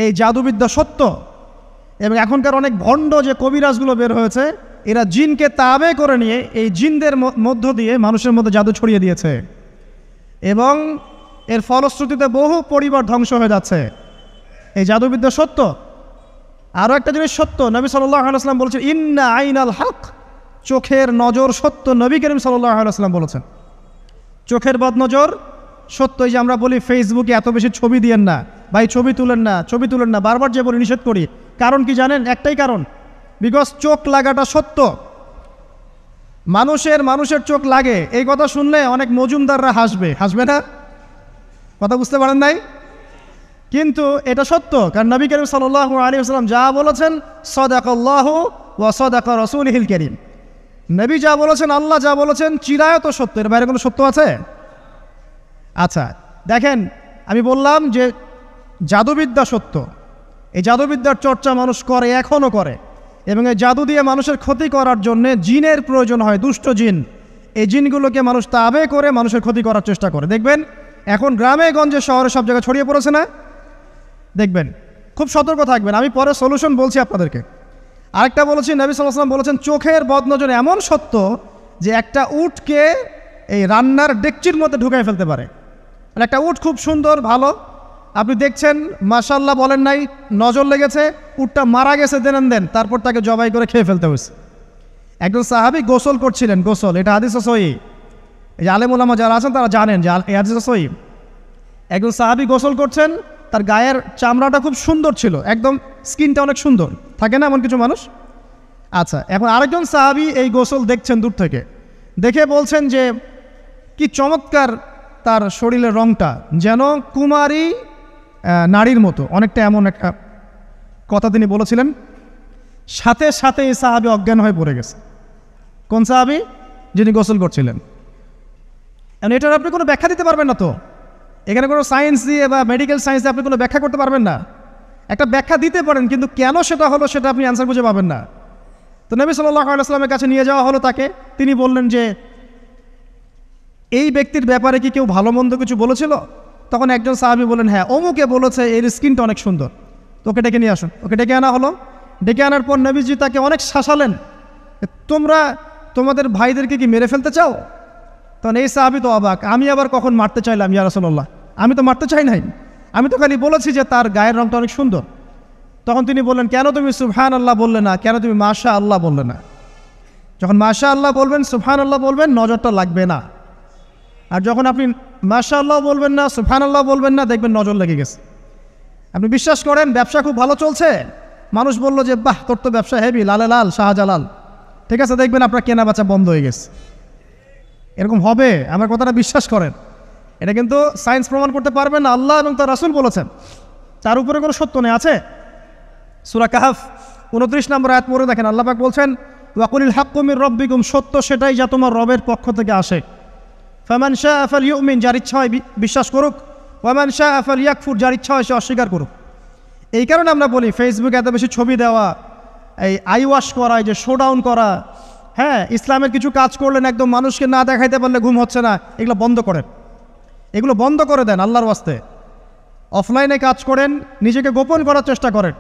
এই জাদুবিদ্যা সত্য। এবং এখনকার অনেক ভণ্ড যে কবিরাজগুলো বের হয়েছে, এরা জিনকে তাবে করে নিয়ে এই জিনদের মধ্য দিয়ে মানুষের মধ্যে জাদু ছড়িয়ে দিয়েছে, এবং এর ফলশ্রুতিতে বহু পরিবার ধ্বংস হয়ে যাচ্ছে। এই জাদুবিদ্যা সত্য। আরও একটা জিনিস সত্য, নবী সাল্লাল্লাহু আলাইহি ওয়াসাল্লাম বলেছেন ইন্না আইনাল হক, চোখের নজর সত্য। নবী করিম সাল্লাল্লাহু আলাইহি ওয়াসাল্লাম বলেছেন চোখের বদনজর সত্য। এই যে আমরা বলি ফেসবুকে এত বেশি ছবি দিয়েন না ভাই, ছবি তুলেন না, বারবার যে বলি নিষেধ করি, কারণ কি জানেন? একটাই কারণ, বিকজ চোখ লাগাটা সত্য। মানুষের চোখ লাগে, এই কথা শুনলে অনেক মজুমদাররা হাসবে না? কথা বুঝতে পারেন নাই? কিন্তু এটা সত্য, কারণ নবী করিম সাল্লাল্লাহু আলাইহি ওয়াসাল্লাম যা বলেছেন সাদাকাল্লাহু ওয়া সাদাকা রাসূলুহুল কারীম, নবী যা বলেছেন, আল্লাহ যা বলেছেন চিরায়ত সত্য। এর বাইরে কোনো সত্য আছে? আচ্ছা দেখেন, আমি বললাম যে জাদুবিদ্যা সত্য। এই জাদুবিদ্যার চর্চা মানুষ করে, এখনও করে, এবং এই জাদু দিয়ে মানুষের ক্ষতি করার জন্যে জিনের প্রয়োজন হয়, দুষ্ট জিন। এই জিনগুলোকে মানুষ তাবে করে মানুষের ক্ষতি করার চেষ্টা করে। দেখবেন এখন গ্রামে গঞ্জে শহরে সব জায়গায় ছড়িয়ে পড়েছে না? দেখবেন, খুব সতর্ক থাকবেন। আমি পরে সলিউশন বলছি আপনাদেরকে। আরেকটা বলেছি, নবী সাল্লাল্লাহু আলাইহি ওয়াসাল্লাম বলেছেন চোখের বদনজর এমন সত্য যে একটা উটকে এই রান্নার ডেকচির মধ্যে ঢুকাই ফেলতে পারে। মানে একটা উট খুব সুন্দর ভালো, আপনি দেখছেন মাশাআল্লাহ বলেন নাই, নজর লেগেছে, উটটা মারা গেছে দেন, তারপর তাকে জবাই করে খেয়ে ফেলতে হয়েছে। একজন সাহাবী গোসল করছিলেন, গোসল, এটা হাদিস সহিহ। এই যে আলেম ওলামা যারা আছেন তারা জানেন যে এই হাদিস সহিহ। একজন সাহাবী গোসল করছেন, তার গায়ের চামড়াটা খুব সুন্দর ছিল, একদম স্কিনটা অনেক সুন্দর থাকে না এমন কিছু মানুষ? আচ্ছা, এখন আরেকজন সাহাবী এই গোসল দেখছেন দূর থেকে, দেখে বলছেন যে কি চমৎকার তার শরীরের রংটা, যেন কুমারী নারীর মতো, অনেকটা এমন একটা কথা তিনি বলেছিলেন। সাথে সাথে এই সাহাবী অজ্ঞান হয়ে পড়ে গেছে। কোন সাহাবী? যিনি গোসল করছিলেন। এখন এটার আপনি কোনো ব্যাখ্যা দিতে পারবেন না তো, এখানে কোনো সায়েন্স দিয়ে বা মেডিকেল সায়েন্স দিয়ে আপনি কোনো ব্যাখ্যা করতে পারবেন না। একটা ব্যাখ্যা দিতে পারেন, কিন্তু কেন সেটা হলো সেটা আপনি অ্যান্সার খুঁজে পাবেন না। তো নবী সাল্লাল্লাহু আলাইহি ওয়াসাল্লামের কাছে নিয়ে যাওয়া হলো তাকে। তিনি বললেন যে এই ব্যক্তির ব্যাপারে কি কেউ ভালো মন্দ কিছু বলেছিল? তখন একজন সাহাবী বললেন হ্যাঁ, অমুকে বলেছে এর স্কিনটা অনেক সুন্দর, তোকে ডেকে নিয়ে আসুন। ওকে ডেকে আনা হলো। ডেকে আনার পর নবীজি তাকে অনেক শাসালেন, তোমরা তোমাদের ভাইদেরকে কি মেরে ফেলতে চাও? তখন এই সাহাবী তো অবাক, আমি আবার কখন মারতে চাইলাম ইয়া রাসূলুল্লাহ? আমি তো মারতে চাই নাই, আমি তো খালি বলেছি যে তার গায়ের রংটা অনেক সুন্দর। তখন তিনি বললেন কেন তুমি সুবহানাল্লাহ বললে না, কেন তুমি মাশাআল্লাহ বললে না? যখন মাশাআল্লাহ বলবেন, সুবহানাল্লাহ বলবেন, নজরটা লাগবে না। আর যখন আপনি মাশাআল্লাহ বলবেন না, সুবহানাল্লাহ বলবেন না, দেখবেন নজর লেগে গেছে। আপনি বিশ্বাস করেন ব্যবসা খুব ভালো চলছে, মানুষ বলল যে বাহ তোর তো ব্যবসা হেভি, লালে লাল শাহজালাল, ঠিক আছে, দেখবেন আপনার কেনা বেচা বন্ধ হয়ে গেছে। এরকম হবে, আমার কথাটা বিশ্বাস করেন। এটা কিন্তু সায়েন্স প্রমাণ করতে পারবেন না, আল্লাহ এবং তার রাসূল বলেছেন, তার উপরে কোনো সত্য নেই। আছে সূরা কাহফ 29 নম্বর আয়াত পড়ে দেখেন, আল্লাহ পাক বলছেন ওয়াকুলিল হাক্কু মির রাব্বিকুম, সত্য সেটাই যা তোমার রবের পক্ষ থেকে আসে। ফামান শাআ ফালইউমিন, যার ইচ্ছা হয় বিশ্বাস করুক, ওয়ামান শাআ ফালইয়াকফুর, যার ইচ্ছা হয় সে অস্বীকার করুক। এই কারণে আমরা বলি ফেসবুকে এত বেশি ছবি দেওয়া, এই আই ওয়াশ করা, এই যে শোডাউন করা, হ্যাঁ ইসলামের কিছু কাজ করলেন একদম মানুষকে না দেখাইতে পারলে ঘুম হচ্ছে না, এগুলো বন্ধ করেন, এগুলো বন্ধ করে দেন আল্লাহর ওয়াস্তে। অফলাইনে কাজ করেন, নিজেকে গোপন করার চেষ্টা করেন।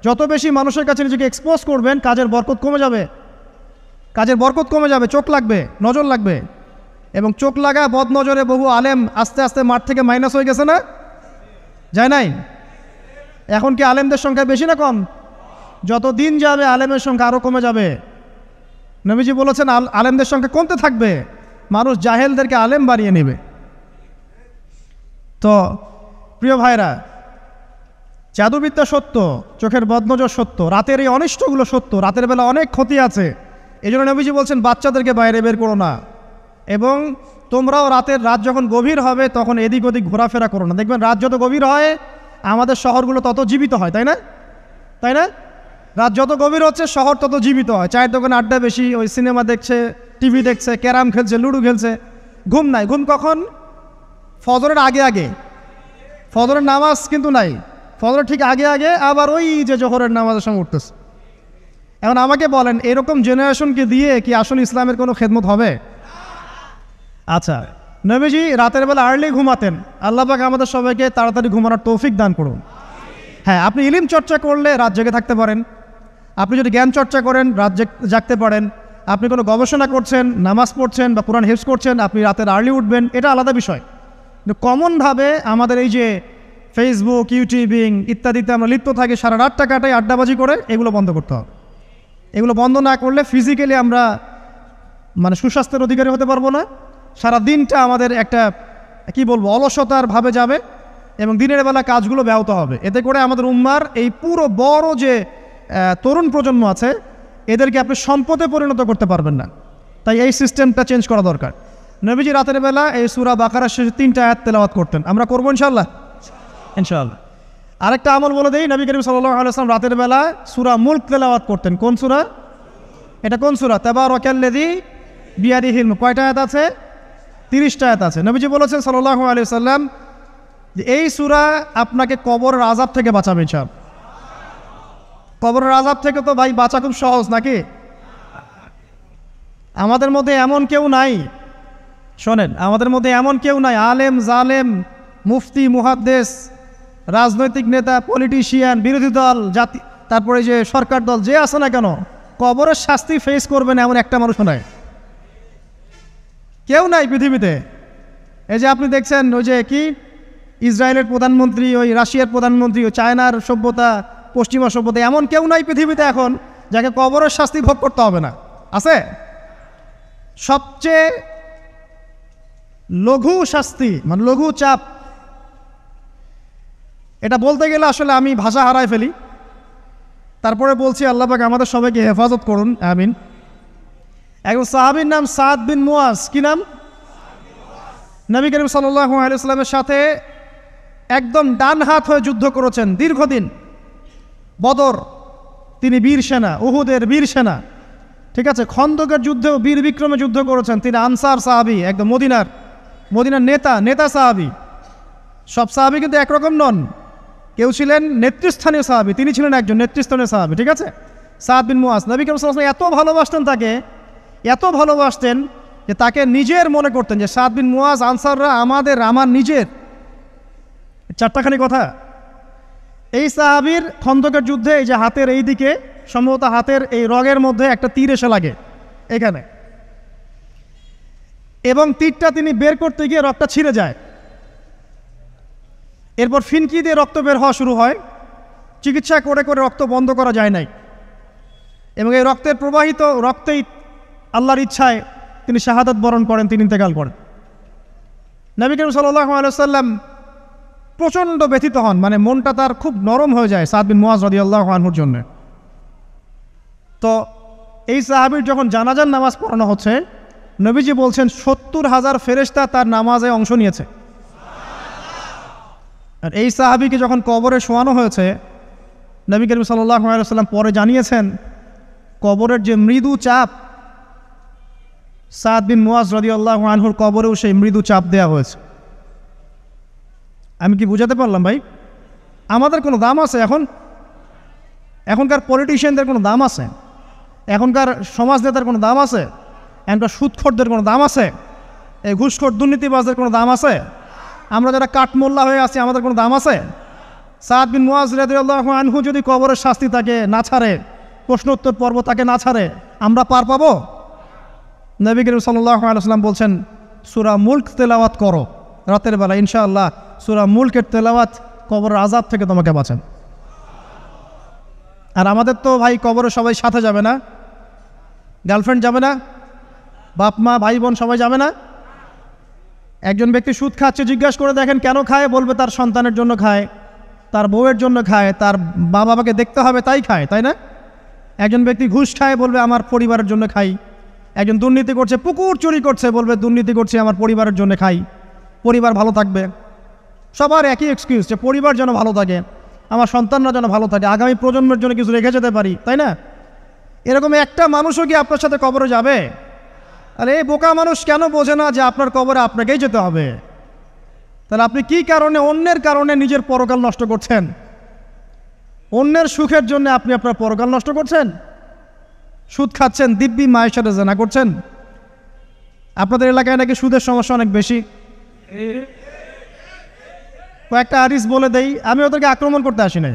যত বেশি মানুষের কাছে নিজেকে এক্সপোজ করবেন, কাজের বরকত কমে যাবে, কাজের বরকত কমে যাবে, চোখ লাগবে, নজর লাগবে। এবং চোখ লাগা বদ নজরে বহু আলেম আস্তে আস্তে মাঠ থেকে মাইনাস হয়ে গেছে না? যায় নাই? এখন কি আলেমদের সংখ্যা বেশি না কম? যত দিন যাবে আলেমের সংখ্যা আরও কমে যাবে। নবীজি বলেছেন আলেমদের সংখ্যা কমতে থাকবে, মানুষ জাহেলদেরকে আলেম বানিয়ে নেবে। তো প্রিয় ভাইরা, জাদুবিদ্যা সত্য, চোখের বদনজর সত্য, রাতের এই অনিষ্টগুলো সত্য, রাতের বেলা অনেক ক্ষতি আছে। এই জন্য নবীজি বলছেন বাচ্চাদেরকে বাইরে বের করো না, এবং তোমরাও রাত যখন গভীর হবে তখন এদিক ওদিক ঘোরাফেরা করো না। দেখবেন রাত যত গভীর হয় আমাদের শহরগুলো তত জীবিত হয়, তাই না? তাই না? রাত যত গভীর হচ্ছে শহর তত জীবিত হয়। চায়ের দোকানে আড্ডা বেশি, ওই সিনেমা দেখছে, টিভি দেখছে, ক্যারাম খেলছে, লুডো খেলছে, ঘুম নাই। ঘুম কখন? ফজরের আগে আগে। ফজরের নামাজ কিন্তু নাই, ফজরের ঠিক আগে আগে, আবার ওই যে জোহরের নামাজের সঙ্গে উঠতেছে। এখন আমাকে বলেন এরকম জেনারেশনকে দিয়ে কি আসলে ইসলামের কোনো খেদমত হবে? আচ্ছা, নবীজি রাতের বেলা আর্লি ঘুমাতেন, আল্লাহ পাক আমাদের সবাইকে তাড়াতাড়ি ঘুমানোর তৌফিক দান করুন। হ্যাঁ, আপনি ইলিম চর্চা করলে রাত জেগে থাকতে পারেন, আপনি যদি জ্ঞান চর্চা করেন রাত জাগতে পারেন, আপনি কোনো গবেষণা করছেন, নামাজ পড়ছেন বা কোরআন হেফজ করছেন, আপনি রাতের আর্লি উঠবেন, এটা আলাদা বিষয়। কিন্তু কমনভাবে আমাদের এই যে ফেসবুক, ইউটিউবিং ইত্যাদিতে আমরা লিপ্ত থাকি, সারা রাতটা কাটাই আড্ডাবাজি করে, এগুলো বন্ধ করতে হবে। এগুলো বন্ধ না করলে ফিজিক্যালি আমরা সুস্বাস্থ্যের অধিকারী হতে পারবো না, সারা দিনটা আমাদের একটা কি বলবো অলসতার ভাবে যাবে এবং দিনের বেলা কাজগুলো ব্যাহত হবে। এতে করে আমাদের উম্মার এই পুরো বড় যে তরুণ প্রজন্ম আছে এদেরকে আপনি সম্পদে পরিণত করতে পারবেন না। তাই এই সিস্টেমটা চেঞ্জ করা দরকার। নবীজি রাতের বেলা এই সূরা বাকারার শেষে 3টা আয়াত তেলাওয়াত করতেন, আমরা করবো ইনশাআল্লাহ। আরেকটা আমল বলে দেই, নবী করিম সাল্লাল্লাহু আলাইহি ওয়াসাল্লাম রাতের বেলা সূরা মুলক তেলাওয়াত করতেন। কোন সূরা এটা? কোন সূরা? তাবারাকাল্লাযী বিয়াদিহিল মুলক। কয়টা আয়াত আছে? 30টা আয়াত আছে। নবীজি বলেছেন সাল্লাল্লাহু আলাইহি ওয়াসাল্লাম যে এই সূরা আপনাকে কবরের আযাব থেকে বাঁচাবে ইনশাআল্লাহ। কবরের আযাব থেকে তো ভাই বাঁচা খুব সহজ নাকি? আমাদের মধ্যে এমন কেউ নাই, শোনেন, আমাদের মধ্যে এমন কেউ নাই আলেম জালেম মুফতি মুহাদ্দিস রাজনৈতিক নেতা পলিটিশিয়ান বিরোধী দল জাতি তারপরে যে সরকার দল যে আছে না কেন, কবরের শাস্তি ফেস করবেন এমন একটা মানুষ নাই, কেউ নাই পৃথিবীতে। এই যে আপনি দেখছেন ওই যে কি ইসরায়েলের প্রধানমন্ত্রী, ওই রাশিয়ার প্রধানমন্ত্রী, ওই চায়নার সভ্যতা, পশ্চিমা সভ্যতা, এমন কেউ নাই পৃথিবীতে এখন যাকে কবরের শাস্তি ভোগ করতে হবে না। আছে? সবচেয়ে লঘু শাস্তি লঘু চাপ, এটা বলতে গেলে আসলে আমি ভাষা হারায় ফেলি, তারপরে বলছি আল্লাহ পাক আমাদের সবাইকে হেফাজত করুন, আমিন। একজন সাহাবীর নাম সাদ বিন মুয়াজ। কি নাম? নবী করিম সাল্লাল্লাহু আলাইহি ওয়াসাল্লামের সাথে একদম ডান হাত হয়ে যুদ্ধ করেছেন দীর্ঘদিন। বদর তিনি বীর সেনা, উহুদের বীর সেনা, ঠিক আছে, খন্দকের যুদ্ধেও বীর বিক্রমে যুদ্ধ করেছেন। তিনি আনসার সাহাবী, একদম মদিনার নেতা সাহাবী। সব সাহাবী কিন্তু একরকম নন, কেউ ছিলেন নেতৃস্থানীয় সাহাবী, তিনি ছিলেন একজন নেতৃস্থানীয় সাহাবী, ঠিক আছে, সাদ বিন মুয়াজ। নবী করিম সাল্লাল্লাহু আলাইহি ওয়াসাল্লাম এত ভালোবাসতেন তাকে, এত ভালোবাসতেন যে তাকে নিজের মনে করতেন যে সাদ বিন মুয়াজ আনসাররা আমার নিজের। 4টাখানি কথা। এই সাহাবীর খন্দকের যুদ্ধে এই যে হাতের এই দিকে সম্ভবত হাতের এই রগের মধ্যে একটা তীর এসে লাগে এখানে, এবং তীরটা তিনি বের করতে গিয়ে রক্তটা ছিঁড়ে যায়। এরপর ফিনকি দিয়ে রক্ত বের হওয়া শুরু হয়। চিকিৎসা করে করে রক্ত বন্ধ করা যায় নাই, এবং এই রক্তের প্রবাহিত রক্তেই আল্লাহর ইচ্ছায় তিনি শাহাদাত বরণ করেন, তিনি ইন্তেকাল করেন। নবী করিম সাল্লাল্লাহু আলাইহি ওয়াসাল্লাম প্রচণ্ড ব্যথিত হন, মনটা তার খুব নরম হয়ে যায় সাদ বিন মুয়াজ রাদিয়াল্লাহু আনহুর জন্য। তো এই সাহাবীর যখন জানাজার নামাজ পড়ানো হচ্ছে, নবীজি বলছেন 70,000 ফেরেশতা তার নামাজে অংশ নিয়েছে। আর এই সাহাবীকে যখন কবরে শোয়ানো হয়েছে, নবী করিম সাল্লাল্লাহু আলাইহি ওয়াসাল্লাম পরে জানিয়েছেন কবরের যে মৃদু চাপ, সাদ বিন মুয়াজ রাদিয়াল্লাহু আনহুর কবরেও সেই মৃদু চাপ দেওয়া হয়েছে। আমি কি বুঝাতে পারলাম ভাই? আমাদের কোনো দাম আছে এখনকার পলিটিশিয়ানদের কোনো দাম আছে? এখনকার সমাজ নেতার কোনো দাম আছে? এখনকার সুদখোরদের কোনো দাম আছে? এই ঘুষখোর দুর্নীতিবাজদের কোনো দাম আছে? আমরা যারা কাঠমোল্লা হয়ে আছি আমাদের কোনো দাম আছে? সাদ বিন মুয়াজ রাদিয়াল্লাহু আনহু যদি কবরের শাস্তি তাকে না ছাড়ে, প্রশ্নোত্তর পর্ব তাকে না ছাড়ে, আমরা পার পাবো? নবী করিম সাল্লাল্লাহু আলাইহি ওয়াসাল্লাম বলছেন সূরা মুলক তেলাওয়াত করো রাতের বেলা, ইনশাআল্লাহ সূরা মুলকের তেলাওয়াত কবরের আযাব থেকে তোমাকে বাঁচান। আর আমাদের তো ভাই কবরে সবাই সাথে যাবে না, গার্লফ্রেন্ড যাবে না, বাপ মা ভাই বোন সবাই যাবে না। একজন ব্যক্তি সুদ খাচ্ছে, জিজ্ঞাসা করে দেখেন কেন খায়, বলবে তার সন্তানের জন্য খায়, তার বউয়ের জন্য খায়, তার মা বাবাকে দেখতে হবে তাই খায়, তাই না? একজন ব্যক্তি ঘুষ খায়, বলবে আমার পরিবারের জন্য খাই। একজন দুর্নীতি করছে, পুকুর চুরি করছে, বলবে দুর্নীতি করছে আমার পরিবারের জন্য খাই, পরিবার ভালো থাকবে। সবার একই এক্সকিউজ যে পরিবার যেন ভালো থাকে, আমার সন্তানরা যেন ভালো থাকে, আগামী প্রজন্মের জন্য কিছু রেখে যেতে পারি, তাই না? এরকম একটা মানুষও কি আপনার সাথে কবরে যাবে? আর এই বোকা মানুষ কেন বোঝে না যে আপনার কবরে আপনাকেই যেতে হবে? তাহলে আপনি কি কারণে অন্যের কারণে নিজের পরকাল নষ্ট করছেন? অন্যের সুখের জন্য আপনি আপনার পরকাল নষ্ট করছেন। সুদ খাচ্ছেন, দিব্যি মায়ের সাথে জেনা করছেন। আপনাদের এলাকায় নাকি সুদের সমস্যা অনেক বেশি। কয়েকটা হাদিস বলে দেই, আমি ওদেরকে আক্রমণ করতে আসি নাই।